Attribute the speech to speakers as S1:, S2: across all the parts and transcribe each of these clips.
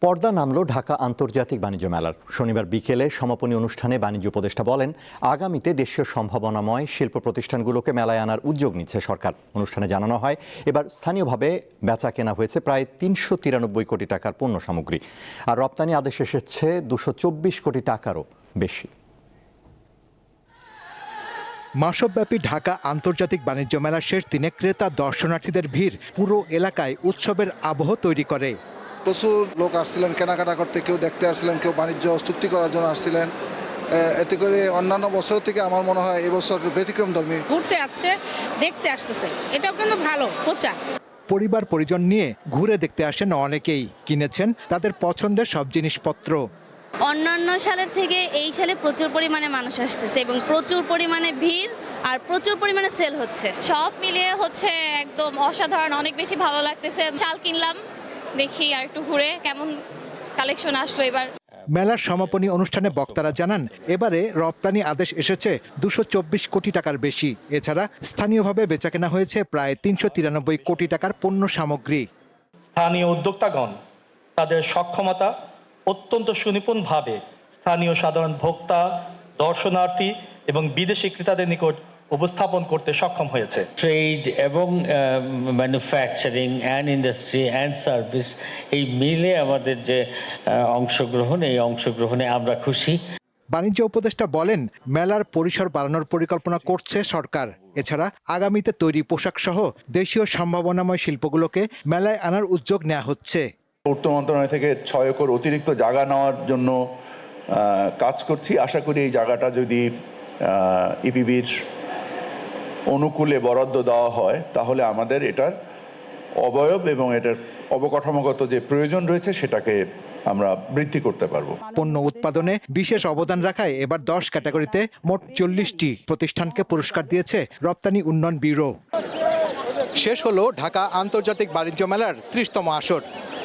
S1: পর্দা নামল ঢাকা আন্তর্জাতিক বাণিজ্য মেলার। শনিবার বিকেলে সমাপনী অনুষ্ঠানে বাণিজ্য উপদেষ্টা বলেন, আগামীতে দেশীয় সম্ভাবনাময় শিল্প প্রতিষ্ঠানগুলোকে মেলায় আনার উদ্যোগ নিচ্ছে সরকার। অনুষ্ঠানে জানানো হয়, এবার স্থানীয়ভাবে বেচা কেনা হয়েছে প্রায় ৩৯৩ কোটি টাকার পণ্য সামগ্রী, আর রপ্তানি আদেশ এসেছে ২২৪ কোটি টাকারও বেশি।
S2: মাসব্যাপী ঢাকা আন্তর্জাতিক বাণিজ্য মেলার শেষ দিনে ক্রেতা দর্শনার্থীদের ভিড় পুরো এলাকায় উৎসবের আবহ তৈরি করে।
S3: প্রচুর লোক আসছিলেন কেনাকাটা করতে, কেউ দেখতে আসছিলেন, কেউ বাণিজ্য চুক্তি করার জন্য আসছিলেন। এতে করে অন্যান্য বছর থেকে আমার মনে হয় এবছর ব্যতিক্রমধর্মী।
S4: ঘুরতে আসছে, দেখতে আসতেছে, এটাও কিন্তু ভালো প্রচার।
S2: পরিবার পরিজন নিয়ে ঘুরে দেখতে আসেন অনেকেই, কিনেছেন তাদের পছন্দের সব জিনিসপত্র।
S5: অন্যান্য সালের থেকে এই সালে প্রচুর পরিমাণে মানুষ আসতেছে এবং প্রচুর পরিমাণে ভিড় আর প্রচুর পরিমাণে সেল হচ্ছে।
S6: সব মিলিয়ে হচ্ছে একদম অসাধারণ, অনেক বেশি ভালো লাগতেছে। চাল কিনলাম, দেখি আর একটু ঘুরে কেমন কালেকশন আসলো এবার।
S2: মেলার সমাপনী অনুষ্ঠানে বক্তারা জানান, এবারে রপ্তানি আদেশ এসেছে ২২৪ কোটি টাকার বেশি। এছাড়া স্থানীয়ভাবে বেচাকেনা হয়েছে প্রায় ৩৯৩ কোটি টাকার পণ্য সামগ্রী।
S7: স্থানীয় উদ্যোক্তাগণ তাদের সক্ষমতা অত্যন্ত সুনিপুণভাবে স্থানীয় সাধারণ ভোক্তা, দর্শনার্থী এবং বিদেশি ক্রেতাদের নিকট উপস্থাপন করতে সক্ষম হয়েছে।
S8: ট্রেড এবং manufacturing and industry and service এই মিলে আমাদের যে অংশগ্রহণ, এই অংশগ্রহণে আমরা খুশি।
S2: বাণিজ্য উপদেষ্টা বলেন, মেলার পরিসর বাড়ানোর পরিকল্পনা করছে সরকার। এছাড়া আগামীতে তৈরি পোশাক সহ দেশীয় সম্ভাবনাময় শিল্পগুলোকে মেলায় আনার উদ্যোগ নেওয়া হচ্ছে।
S9: পূর্ত মন্ত্রণালয় থেকে ৬ একর অতিরিক্ত জায়গা নেওয়ার জন্য কাজ করছি। আশা করি এই জায়গাটা যদি ইপিবির অনুকূলে বরাদ্দ দেওয়া হয়, তাহলে আমাদের এটার অবয়ব এবং এটার অবকাঠামোগত যে প্রয়োজন রয়েছে সেটাকে আমরা বৃদ্ধি করতে পারবো।
S2: পণ্য উৎপাদনে বিশেষ অবদান রাখায় এবার 10 ক্যাটাগরিতে মোট 40টি প্রতিষ্ঠানকে পুরস্কার দিয়েছে রপ্তানি উন্নয়ন ব্যুরো। শেষ হলো ঢাকা আন্তর্জাতিক বাণিজ্য মেলার 30তম আসর।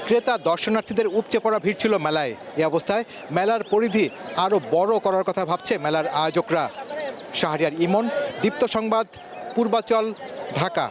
S2: ক্রেতা দর্শনার্থীদের উপচে পড়া ভিড় ছিল মেলায়। এই অবস্থায় মেলার পরিধি আরও বড় করার কথা ভাবছে মেলার আয়োজকরা। শাহরিয়ার ইমন, দীপ্ত সংবাদ, পূর্বাচল, ঢাকা।